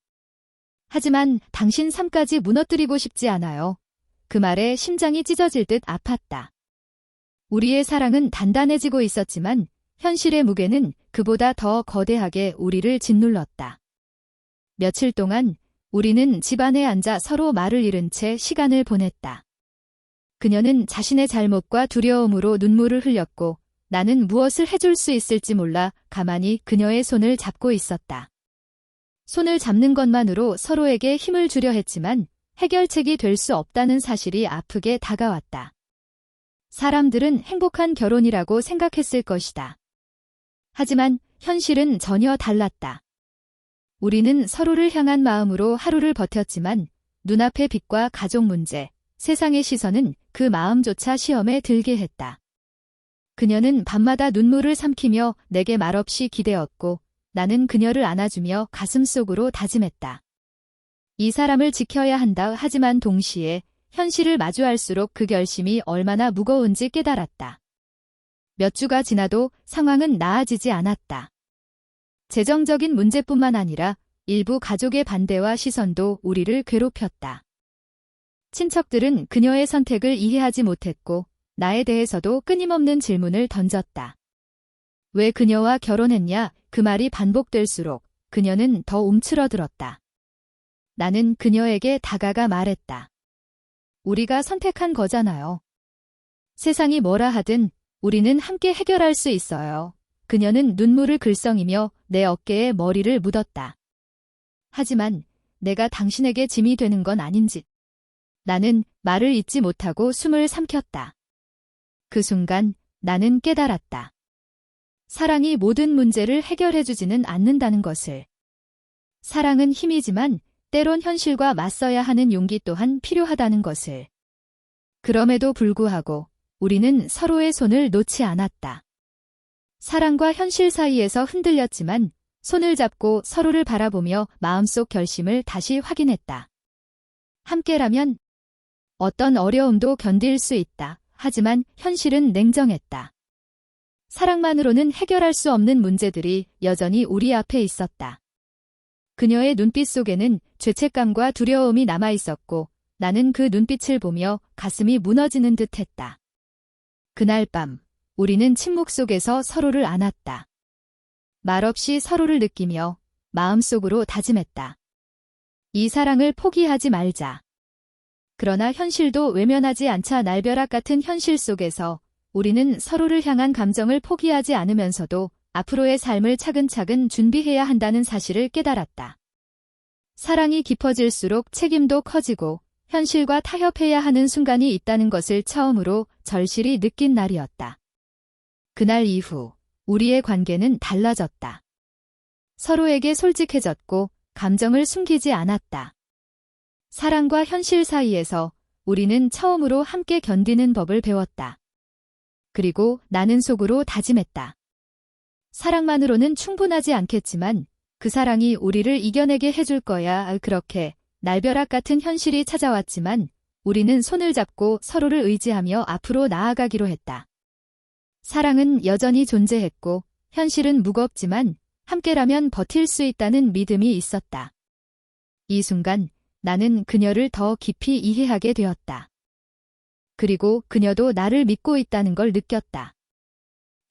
하지만 당신 삶까지 무너뜨리고 싶지 않아요. 그 말에 심장이 찢어질 듯 아팠다. 우리의 사랑은 단단해지고 있었지만 현실의 무게는 그보다 더 거대하게 우리를 짓눌렀다. 며칠 동안 우리는 집안에 앉아 서로 말을 잃은 채 시간을 보냈다. 그녀는 자신의 잘못과 두려움으로 눈물을 흘렸고 나는 무엇을 해줄 수 있을지 몰라 가만히 그녀의 손을 잡고 있었다. 손을 잡는 것만으로 서로에게 힘을 주려 했지만 해결책이 될 수 없다는 사실이 아프게 다가왔다. 사람들은 행복한 결혼이라고 생각했을 것이다. 하지만 현실은 전혀 달랐다. 우리는 서로를 향한 마음으로 하루를 버텼지만 눈앞의 빚과 가족 문제, 세상의 시선은 그 마음조차 시험에 들게 했다. 그녀는 밤마다 눈물을 삼키며 내게 말없이 기대었고 나는 그녀를 안아주며 가슴속으로 다짐했다. 이 사람을 지켜야 한다. 하지만 동시에 현실을 마주할수록 그 결심이 얼마나 무거운지 깨달았다. 몇 주가 지나도 상황은 나아지지 않았다. 재정적인 문제뿐만 아니라 일부 가족의 반대와 시선도 우리를 괴롭혔다. 친척들은 그녀의 선택을 이해하지 못했고 나에 대해서도 끊임없는 질문을 던졌다. 왜 그녀와 결혼했냐? 그 말이 반복될수록 그녀는 더 움츠러들었다. 나는 그녀에게 다가가 말했다. 우리가 선택한 거잖아요. 세상이 뭐라 하든 우리는 함께 해결할 수 있어요. 그녀는 눈물을 글썽이며 내 어깨에 머리를 묻었다. 하지만 내가 당신에게 짐이 되는 건 아닌지. 나는 말을 잇지 못하고 숨을 삼켰다. 그 순간 나는 깨달았다. 사랑이 모든 문제를 해결해주지는 않는다는 것을. 사랑은 힘이지만 때론 현실과 맞서야 하는 용기 또한 필요하다는 것을. 그럼에도 불구하고 우리는 서로의 손을 놓지 않았다. 사랑과 현실 사이에서 흔들렸지만 손을 잡고 서로를 바라보며 마음속 결심을 다시 확인했다. 함께라면 어떤 어려움도 견딜 수 있다. 하지만 현실은 냉정했다. 사랑만으로는 해결할 수 없는 문제들이 여전히 우리 앞에 있었다. 그녀의 눈빛 속에는 죄책감과 두려움이 남아 있었고 나는 그 눈빛을 보며 가슴이 무너지는 듯했다. 그날 밤 우리는 침묵 속에서 서로를 안았다. 말없이 서로를 느끼며 마음속으로 다짐했다. 이 사랑을 포기하지 말자. 그러나 현실도 외면하지 않자. 날벼락 같은 현실 속에서 우리는 서로를 향한 감정을 포기하지 않으면서도 앞으로의 삶을 차근차근 준비해야 한다는 사실을 깨달았다. 사랑이 깊어질수록 책임도 커지고 현실과 타협해야 하는 순간이 있다는 것을 처음으로 절실히 느낀 날이었다. 그날 이후 우리의 관계는 달라졌다. 서로에게 솔직해졌고 감정을 숨기지 않았다. 사랑과 현실 사이에서 우리는 처음으로 함께 견디는 법을 배웠다. 그리고 나는 속으로 다짐했다. 사랑만으로는 충분하지 않겠지만 그 사랑이 우리를 이겨내게 해줄 거야. 그렇게 날벼락 같은 현실이 찾아왔지만 우리는 손을 잡고 서로를 의지하며 앞으로 나아가기로 했다. 사랑은 여전히 존재했고 현실은 무겁지만 함께라면 버틸 수 있다는 믿음이 있었다. 이 순간 나는 그녀를 더 깊이 이해하게 되었다. 그리고 그녀도 나를 믿고 있다는 걸 느꼈다.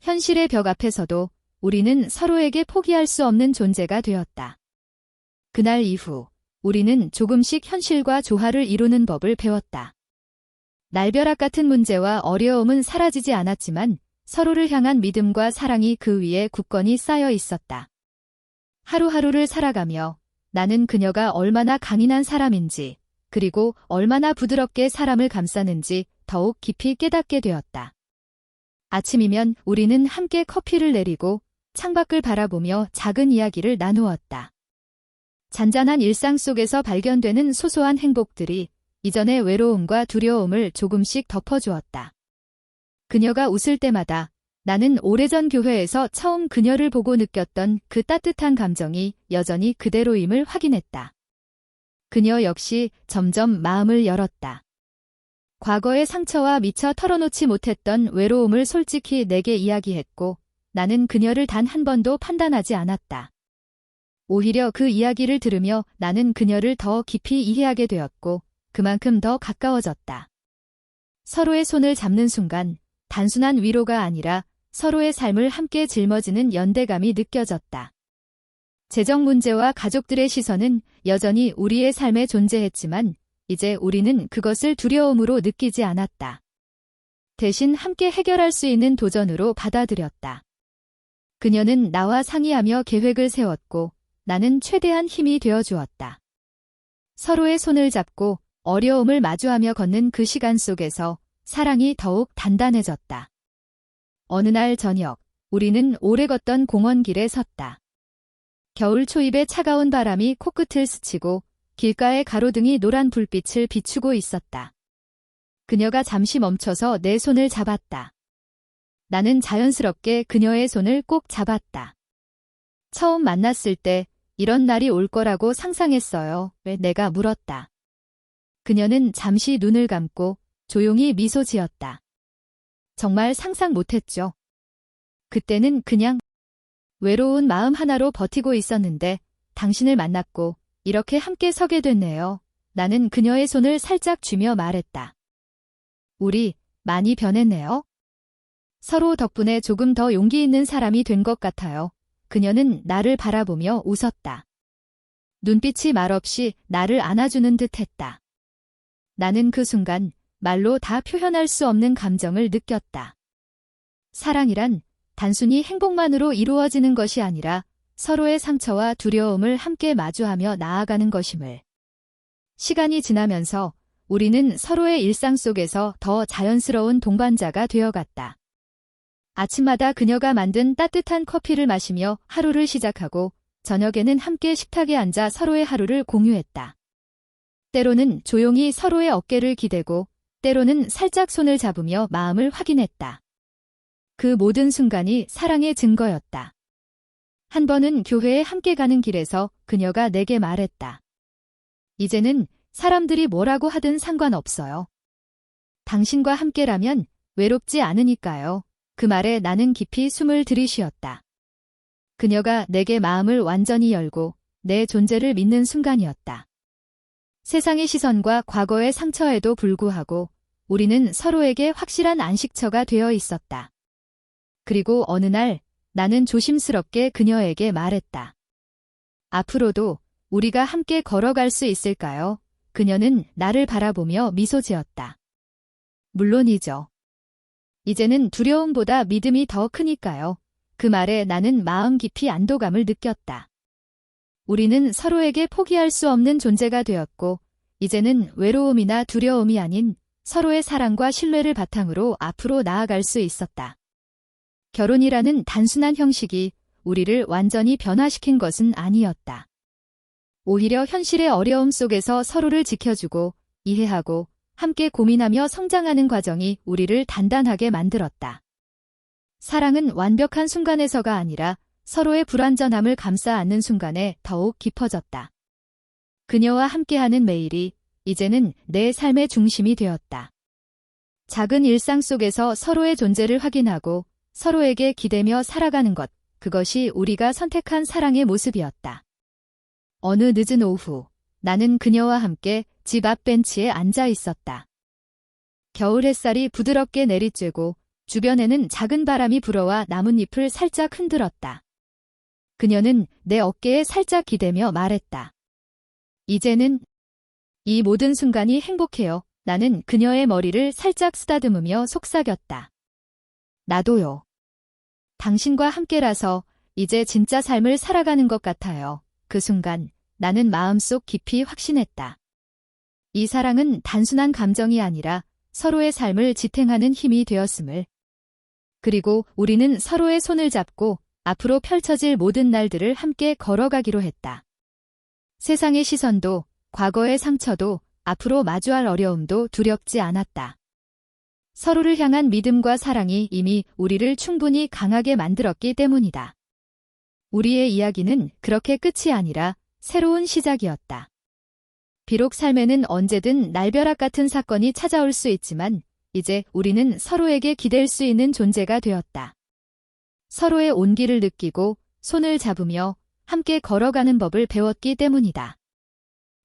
현실의 벽 앞에서도 우리는 서로에게 포기할 수 없는 존재가 되었다. 그날 이후 우리는 조금씩 현실과 조화를 이루는 법을 배웠다. 날벼락 같은 문제와 어려움은 사라지지 않았지만 서로를 향한 믿음과 사랑이 그 위에 굳건히 쌓여 있었다. 하루하루를 살아가며 나는 그녀가 얼마나 강인한 사람인지 그리고 얼마나 부드럽게 사람을 감싸는지 더욱 깊이 깨닫게 되었다. 아침이면 우리는 함께 커피를 내리고 창밖을 바라보며 작은 이야기를 나누었다. 잔잔한 일상 속에서 발견되는 소소한 행복들이 이전의 외로움과 두려움을 조금씩 덮어주었다. 그녀가 웃을 때마다 나는 오래전 교회에서 처음 그녀를 보고 느꼈던 그 따뜻한 감정이 여전히 그대로임을 확인했다. 그녀 역시 점점 마음을 열었다. 과거의 상처와 미처 털어놓지 못했던 외로움을 솔직히 내게 이야기했고 나는 그녀를 단 한 번도 판단하지 않았다. 오히려 그 이야기를 들으며 나는 그녀를 더 깊이 이해하게 되었고 그만큼 더 가까워졌다. 서로의 손을 잡는 순간 단순한 위로가 아니라 서로의 삶을 함께 짊어지는 연대감이 느껴졌다. 재정 문제와 가족들의 시선은 여전히 우리의 삶에 존재했지만 이제 우리는 그것을 두려움으로 느끼지 않았다. 대신 함께 해결할 수 있는 도전으로 받아들였다. 그녀는 나와 상의하며 계획을 세웠고 나는 최대한 힘이 되어주었다. 서로의 손을 잡고 어려움을 마주하며 걷는 그 시간 속에서 사랑이 더욱 단단해졌다. 어느 날 저녁, 우리는 오래 걷던 공원길에 섰다. 겨울 초입에 차가운 바람이 코끝을 스치고 길가의 가로등이 노란 불빛을 비추고 있었다. 그녀가 잠시 멈춰서 내 손을 잡았다. 나는 자연스럽게 그녀의 손을 꼭 잡았다. 처음 만났을 때 이런 날이 올 거라고 상상했어요. 왜 내가 물었다. 그녀는 잠시 눈을 감고 조용히 미소 지었다. 정말 상상 못했죠. 그때는 그냥 외로운 마음 하나로 버티고 있었는데 당신을 만났고 이렇게 함께 서게 됐네요. 나는 그녀의 손을 살짝 쥐며 말했다. 우리 많이 변했네요. 서로 덕분에 조금 더 용기 있는 사람이 된 것 같아요. 그녀는 나를 바라보며 웃었다. 눈빛이 말없이 나를 안아주는 듯 했다. 나는 그 순간 말로 다 표현할 수 없는 감정을 느꼈다. 사랑이란 단순히 행복만으로 이루어지는 것이 아니라 서로의 상처와 두려움을 함께 마주하며 나아가는 것임을. 시간이 지나면서 우리는 서로의 일상 속에서 더 자연스러운 동반자가 되어갔다. 아침마다 그녀가 만든 따뜻한 커피를 마시며 하루를 시작하고 저녁에는 함께 식탁에 앉아 서로의 하루를 공유했다. 때로는 조용히 서로의 어깨를 기대고 때로는 살짝 손을 잡으며 마음을 확인했다. 그 모든 순간이 사랑의 증거였다. 한 번은 교회에 함께 가는 길에서 그녀가 내게 말했다. 이제는 사람들이 뭐라고 하든 상관없어요. 당신과 함께라면 외롭지 않으니까요. 그 말에 나는 깊이 숨을 들이쉬었다. 그녀가 내게 마음을 완전히 열고 내 존재를 믿는 순간이었다. 세상의 시선과 과거의 상처에도 불구하고 우리는 서로에게 확실한 안식처가 되어 있었다. 그리고 어느 날 나는 조심스럽게 그녀에게 말했다. 앞으로도 우리가 함께 걸어갈 수 있을까요? 그녀는 나를 바라보며 미소 지었다. 물론이죠. 이제는 두려움보다 믿음이 더 크니까요. 그 말에 나는 마음 깊이 안도감을 느꼈다. 우리는 서로에게 포기할 수 없는 존재가 되었고, 이제는 외로움이나 두려움이 아닌 서로의 사랑과 신뢰를 바탕으로 앞으로 나아갈 수 있었다. 결혼이라는 단순한 형식이 우리를 완전히 변화시킨 것은 아니었다. 오히려 현실의 어려움 속에서 서로를 지켜주고 이해하고 함께 고민하며 성장하는 과정이 우리를 단단하게 만들었다. 사랑은 완벽한 순간에서가 아니라 서로의 불완전함을 감싸 안는 순간에 더욱 깊어졌다. 그녀와 함께하는 매일이 이제는 내 삶의 중심이 되었다. 작은 일상 속에서 서로의 존재를 확인하고 서로에게 기대며 살아가는 것, 그것이 우리가 선택한 사랑의 모습이었다. 어느 늦은 오후, 나는 그녀와 함께 집 앞 벤치에 앉아 있었다. 겨울 햇살이 부드럽게 내리쬐고 주변에는 작은 바람이 불어와 나뭇잎을 살짝 흔들었다. 그녀는 내 어깨에 살짝 기대며 말했다. 이제는 이 모든 순간이 행복해요. 나는 그녀의 머리를 살짝 쓰다듬으며 속삭였다. 나도요. 당신과 함께라서 이제 진짜 삶을 살아가는 것 같아요. 그 순간 나는 마음속 깊이 확신했다. 이 사랑은 단순한 감정이 아니라 서로의 삶을 지탱하는 힘이 되었음을. 그리고 우리는 서로의 손을 잡고 앞으로 펼쳐질 모든 날들을 함께 걸어가기로 했다. 세상의 시선도, 과거의 상처도, 앞으로 마주할 어려움도 두렵지 않았다. 서로를 향한 믿음과 사랑이 이미 우리를 충분히 강하게 만들었기 때문이다. 우리의 이야기는 그렇게 끝이 아니라 새로운 시작이었다. 비록 삶에는 언제든 날벼락 같은 사건이 찾아올 수 있지만 이제 우리는 서로에게 기댈 수 있는 존재가 되었다. 서로의 온기를 느끼고 손을 잡으며 함께 걸어가는 법을 배웠기 때문이다.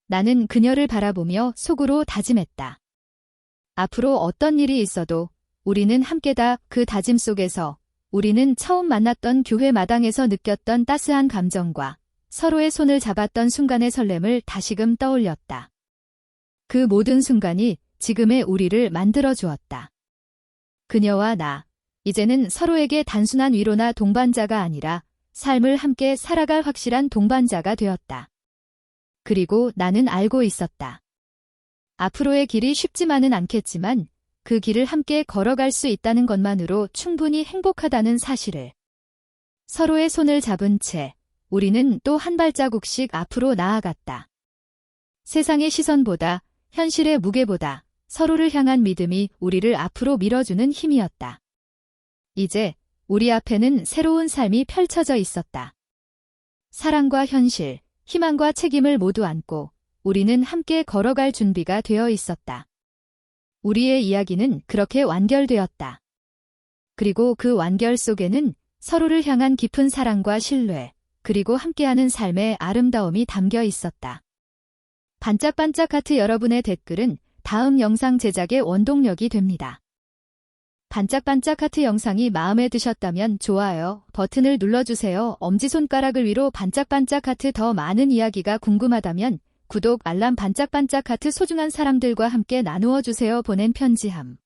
나는 그녀를 바라보며 속으로 다짐했다. 앞으로 어떤 일이 있어도 우리는 함께다. 그 다짐 속에서 우리는 처음 만났던 교회 마당에서 느꼈던 따스한 감정과 서로의 손을 잡았던 순간의 설렘을 다시금 떠올렸다. 그 모든 순간이 지금의 우리를 만들어 주었다. 그녀와 나, 이제는 서로에게 단순한 위로나 동반자가 아니라 삶을 함께 살아갈 확실한 동반자가 되었다. 그리고 나는 알고 있었다. 앞으로의 길이 쉽지만은 않겠지만 그 길을 함께 걸어갈 수 있다는 것만으로 충분히 행복하다는 사실을. 서로의 손을 잡은 채 우리는 또 한 발자국씩 앞으로 나아갔다. 세상의 시선보다, 현실의 무게보다 서로를 향한 믿음이 우리를 앞으로 밀어주는 힘이었다. 이제 우리 앞에는 새로운 삶이 펼쳐져 있었다. 사랑과 현실, 희망과 책임을 모두 안고 우리는 함께 걸어갈 준비가 되어 있었다. 우리의 이야기는 그렇게 완결되었다. 그리고 그 완결 속에는 서로를 향한 깊은 사랑과 신뢰, 그리고 함께하는 삶의 아름다움이 담겨 있었다. 반짝반짝 하트 여러분의 댓글은 다음 영상 제작의 원동력이 됩니다. 반짝반짝 하트 영상이 마음에 드셨다면 좋아요 버튼을 눌러주세요. 엄지손가락을 위로 반짝반짝 하트. 더 많은 이야기가 궁금하다면 구독, 알람, 반짝반짝 하트. 소중한 사람들과 함께 나누어 주세요. 보낸 편지함.